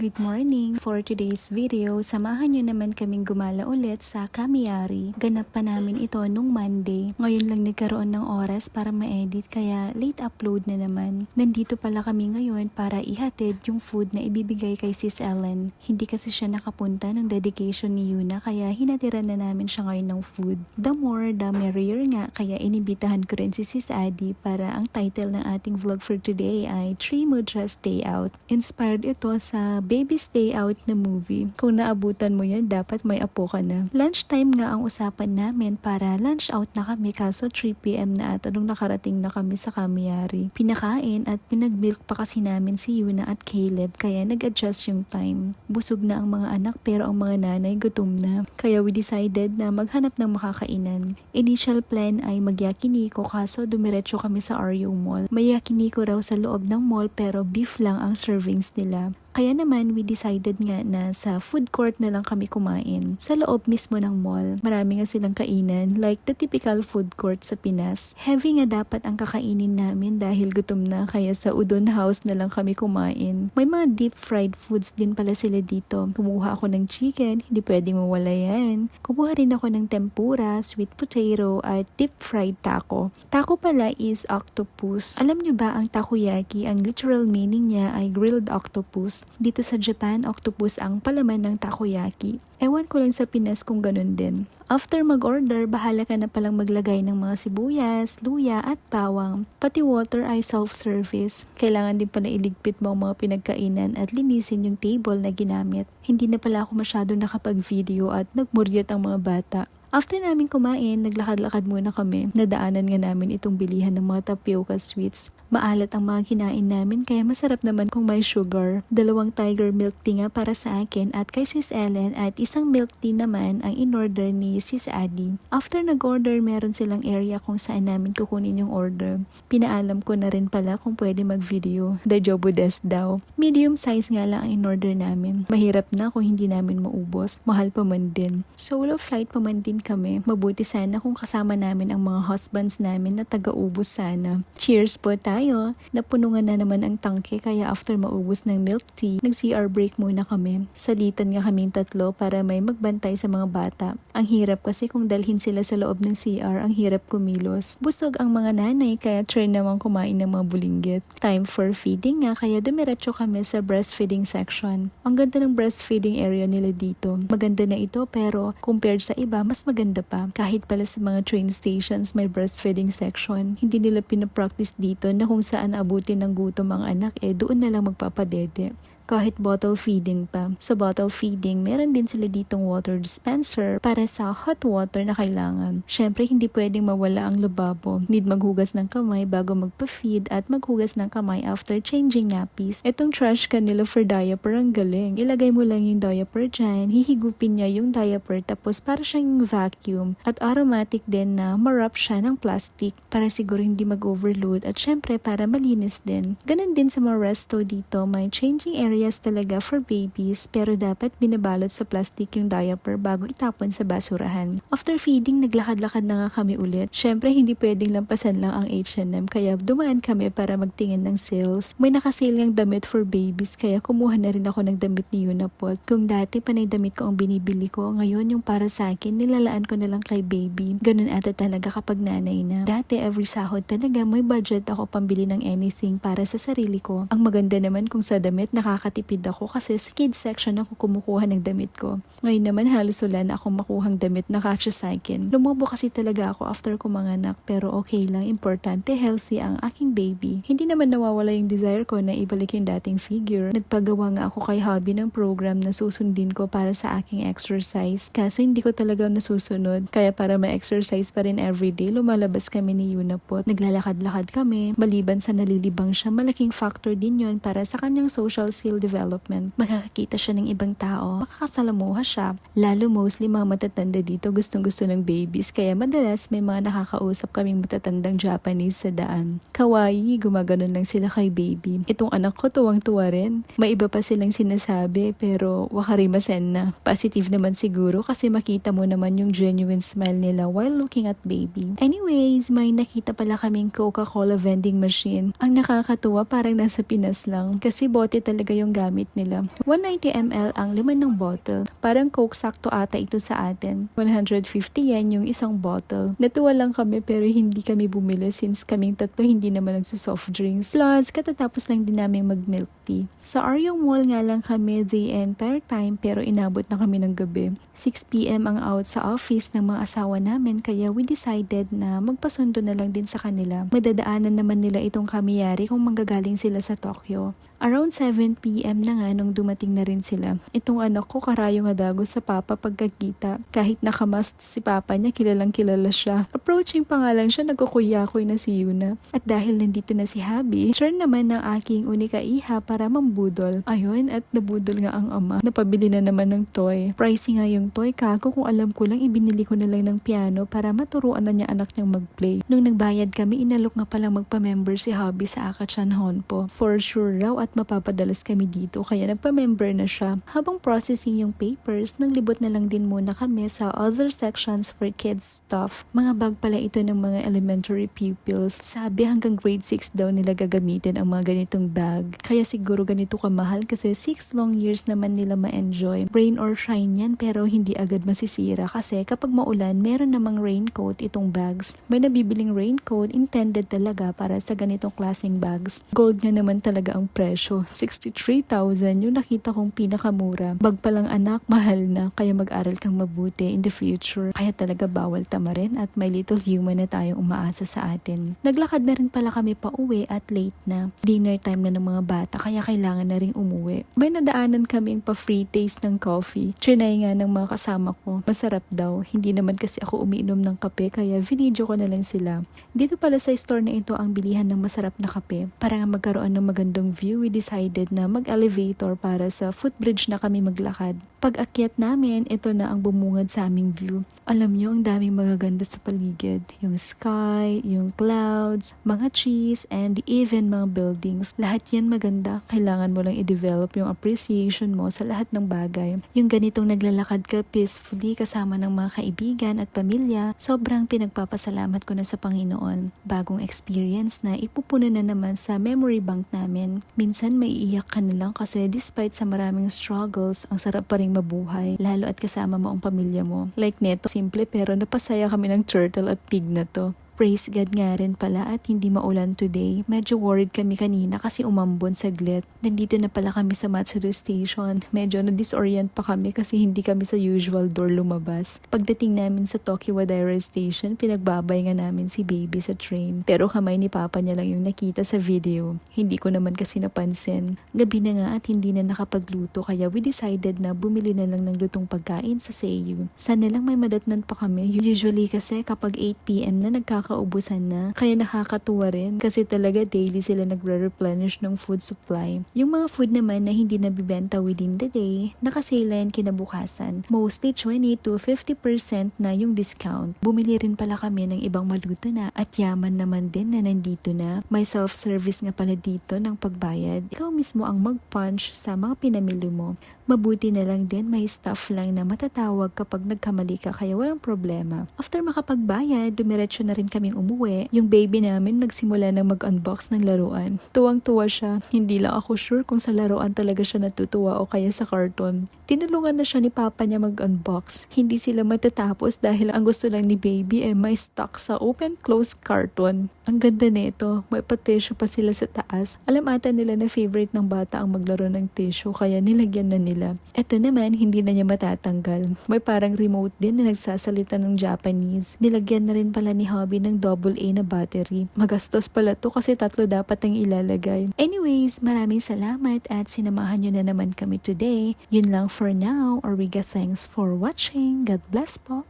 Good morning! For today's video, samahan nyo naman kaming gumala ulit sa Kamiyari. Ganap pa namin ito nung Monday. Ngayon lang nagkaroon ng oras para ma-edit kaya late upload na naman. Nandito pala kami ngayon para ihatid yung food na ibibigay kay Sis Ellen. Hindi kasi siya nakapunta ng dedication ni Yuna kaya hinatiran na namin siya ngayon ng food. The more, the merrier nga kaya inibitahan ko rin si Sis Adi para ang title ng ating vlog for today ay 3 Mudras Day Out. Inspired ito sa Baby's Day Out na movie. Kung naabutan mo yan, dapat may apo ka na. Lunchtime nga ang usapan namin para lunch out na kami kaso 3 PM na at anong nakarating na kami sa Kamiyari. Pinakain at pinagmilk pa kasi namin si Yuna at Caleb kaya nag-adjust yung time. Busog na ang mga anak pero ang mga nanay gutom na. Kaya we decided na maghanap ng makakainan. Initial plan ay mag-yakiniko kaso dumiretso kami sa RU Mall. May yakiniko raw sa loob ng mall pero beef lang ang servings nila. Kaya naman, we decided nga na sa food court na lang kami kumain. Sa loob mismo ng mall, marami nga silang kainan, like the typical food court sa Pinas. Heavy nga dapat ang kakainin namin dahil gutom na, kaya sa Udon House na lang kami kumain. May mga deep fried foods din pala sila dito. Kumuha ako ng chicken, hindi pwedeng mawala yan. Kumuha rin ako ng tempura, sweet potato, at deep fried taco. Taco pala is octopus. Alam nyo ba ang takoyaki, ang literal meaning niya ay grilled octopus. Dito sa Japan, octopus ang palaman ng takoyaki. Ewan ko lang sa Pinas kung ganun din. After mag-order, bahala ka na palang maglagay ng mga sibuyas, luya at bawang. Pati water ay self-service. Kailangan din pala iligpit mo ang mga pinagkainan at linisin yung table na ginamit. Hindi na pala ako masyado nakapag-video at nagmuryot ang mga bata. After namin kumain, naglakad-lakad muna kami. Nadaanan nga namin itong bilihan ng mga tapioca sweets. Maalat ang mga kinain namin kaya masarap naman kung may sugar. 2 tiger milk tea nga para sa akin at kay Sis Ellen at isang milk tea naman ang in-order ni Sis Adi. After nag-order, meron silang area kung saan namin kukunin yung order. Pinaalam ko na rin pala kung pwede mag-video. Dajobo des daw. Medium size nga lang ang in-order namin. Mahirap na kung hindi namin maubos. Mahal pa man din. Solo flight pa man din kami. Mabuti sana kung kasama namin ang mga husbands namin na taga-ubos sana. Cheers po tayo! Napunungan na naman ang tangke kaya after maubos ng milk tea, nag-CR break muna kami. Salitan nga kaming 3 para may magbantay sa mga bata. Ang hirap kasi kung dalhin sila sa loob ng CR, ang hirap kumilos. Busog ang mga nanay kaya try naman kumain ng mga bulinggit. Time for feeding nga kaya dumiretso kami sa breastfeeding section. Ang ganda ng breastfeeding area nila dito. Maganda na ito pero compared sa iba, mas maganda pa. Kahit pala sa mga train stations may breastfeeding section, hindi nila pinapractice dito na kung saan abutin ng gutom ang anak doon na lang magpapadede. Kahit bottle feeding pa. Sa bottle feeding, meron din sila ditong water dispenser para sa hot water na kailangan. Syempre, hindi pwedeng mawala ang lababo. Need maghugas ng kamay bago magpa-feed at maghugas ng kamay after changing nappies. Itong trash can nila for diaper ang galing. Ilagay mo lang yung diaper dyan, hihigupin niya yung diaper tapos para siyang vacuum at automatic din na ma-wrap siya ng plastic para siguro hindi mag-overload at syempre para malinis din. Ganun din sa mga resto dito, may changing area talaga for babies pero dapat binabalot sa plastic yung diaper bago itapon sa basurahan. After feeding, naglakad-lakad na nga kami ulit. Syempre, hindi pwedeng lampasan lang ang H&M kaya dumaan kami para magtingin ng sales. May nakasale yung damit for babies kaya kumuha na rin ako ng damit ni Unapot. Kung dati panay damit ko ang binibili ko, ngayon yung para sa akin, nilalaan ko na lang kay baby. Ganun ata talaga kapag nanay na. Dati, every sahod talaga may budget ako pambili ng anything para sa sarili ko. Ang maganda naman kung sa damit nakakatipid ako kasi sa kids section ako kumukuha ng damit ko. Ngayon naman halos wala na akong makuhang damit na kasya sa akin. Lumobo kasi talaga ako after ko manganak pero okay lang, importante healthy ang aking baby. Hindi naman nawawala yung desire ko na ibalik yung dating figure. Nagpagawa nga ako kay hubby ng program na susundin ko para sa aking exercise. Kaso hindi ko talaga nasusunod. Kaya para ma-exercise pa rin everyday, lumalabas kami ni Unapot. Naglalakad-lakad kami. Maliban sa nalilibang siya, malaking factor din yon para sa kanyang social skill development. Makakakita siya ng ibang tao, makakasalamuha siya. Lalo mostly mga matatanda dito gustong-gusto ng babies kaya madalas may mga nakakausap kaming matatandang Japanese sa daan. Kawaii, gumaganon lang sila kay baby. Itong anak ko tuwang-tuwa rin. May iba pa silang sinasabi pero wakarimasen na. Positive naman siguro kasi makita mo naman yung genuine smile nila while looking at baby. Anyways, may nakita pala kaming Coca-Cola vending machine. Ang nakakatuwa parang nasa Pinas lang kasi bote talaga yung gamit nila. 190 ml ang laman ng bottle. Parang Coke sakto ata ito sa atin. 150 yen yung isang bottle. Natuwa lang kami pero hindi kami bumili since kaming tatlo hindi naman nagsusoft drinks. Plus, katatapos lang din namin mag-milk tea. Sa Aryong Mall nga lang kami the entire time pero inabot na kami ng gabi. 6 p.m. ang out sa office ng mga asawa namin kaya we decided na magpasundo na lang din sa kanila. Madadaanan naman nila itong Kamiyari kung manggagaling sila sa Tokyo. Around 7 p.m. na nga nung dumating na rin sila. Itong anak ko karayong adagos sa papa pagkakita. Kahit nakamask si papa niya, kilalang kilala siya. Approaching pa nga lang siya, nagkukuyakoy na si Yuna. At dahil nandito na si Habi, sure naman ng aking unika iha para mambudol. Ayun, at nabudol nga ang ama. Napabili na naman ng toy. Pricey nga yung toy, kako kung alam ko lang ibinili ko na lang ng piano para maturuan na niya anak niyang mag-play. Nung nagbayad kami, inalok nga palang magpa-member si Habi sa Akachan Honpo. For sure raw at mapapadalas kami dito kaya nagpa-member na siya. Habang processing yung papers, naglibot na lang din muna kami sa other sections for kids stuff. Mga bag pala ito ng mga elementary pupils. Sabi hanggang grade 6 daw nila gagamitin ang mga ganitong bag. Kaya siguro ganito kamahal kasi 6 long years naman nila ma-enjoy. Rain or shine yan pero hindi agad masisira kasi kapag maulan meron namang raincoat itong bags. May nabibiling raincoat intended talaga para sa ganitong klaseng bags. Gold nga naman talaga ang presyo. 63,000 yung nakita kong pinakamura. Bag palang anak, mahal na. Kaya mag-aral kang mabuti in the future. Kaya talaga bawal tamarin at may little human na tayong umaasa sa atin. Naglakad na rin pala kami pa uwi at late na. Dinner time na ng mga bata kaya kailangan na rin umuwi. May nadaanan kaming pa free taste ng coffee. Trinay nga ng mga kasama ko. Masarap daw. Hindi naman kasi ako umiinom ng kape kaya video ko na lang sila. Dito pala sa store na ito ang bilihan ng masarap na kape. Para nga magkaroon ng magandang view, we decided na mag-elevator para sa footbridge na kami maglakad. Pag akyat namin, ito na ang bumungad sa aming view. Alam nyo, ang daming magaganda sa paligid. Yung sky, yung clouds, mga trees, and even mga buildings. Lahat yan maganda. Kailangan mo lang i-develop yung appreciation mo sa lahat ng bagay. Yung ganitong naglalakad ka peacefully kasama ng mga kaibigan at pamilya, sobrang pinagpapasalamat ko na sa Panginoon. Bagong experience na ipupuno na naman sa memory bank namin. Minsan may iiyak ka na lang kasi despite sa maraming struggles, ang sarap pa rin mabuhay, lalo at kasama mo ang pamilya mo. Like neto, simple pero napasaya kami ng turtle at pig na to. Praise God nga rin pala at hindi maulan today. Medyo worried kami kanina kasi umambon saglit. Nandito na pala kami sa Matsuru Station. Medyo na-disorient pa kami kasi hindi kami sa usual door lumabas. Pagdating namin sa Tokyo Wadaira Station, pinagbabay nga namin si baby sa train. Pero kamay ni papa niya lang yung nakita sa video. Hindi ko naman kasi napansin. Gabi na nga at hindi na nakapagluto kaya we decided na bumili na lang ng lutong pagkain sa Seiyu. Sana lang may madatnan pa kami. Usually kasi kapag 8 p.m. na kaubusan na. Kaya nakakatuwa rin kasi talaga daily sila nagre-replenish ng food supply. Yung mga food naman na hindi nabibenta within the day, nakasale yan kinabukasan. Mostly 20 to 50% na yung discount. Bumili rin pala kami ng ibang maluto na at yaman naman din na nandito na. May self-service nga pala dito ng pagbayad. Ikaw mismo ang mag-punch sa mga pinamili mo. Mabuti na lang din may staff lang na matatawag kapag nagkamali ka kaya walang problema. After makapagbayad, dumiretso na rin kaming umuwi. Yung baby namin nagsimula na mag-unbox ng laruan. Tuwang-tuwa siya. Hindi lang ako sure kung sa laruan talaga siya natutuwa o kaya sa cartoon. Tinulungan na siya ni papa niya mag-unbox. Hindi sila matatapos dahil ang gusto lang ni baby ay may stock sa open-close carton. Ang ganda nito. May pa-tissue pa sila sa taas. Alam ata nila na favorite ng bata ang maglaro ng tissue kaya nilagyan na nila. Ito naman, hindi na niya matatanggal. May parang remote din na nagsasalita ng Japanese. Nilagyan na rin pala ni Hobby ng AA na battery. Magastos pala to kasi 3 dapat ang ilalagay. Anyways, maraming salamat at sinamahan nyo na naman kami today. Yun lang for now. Origa, thanks for watching. God bless po.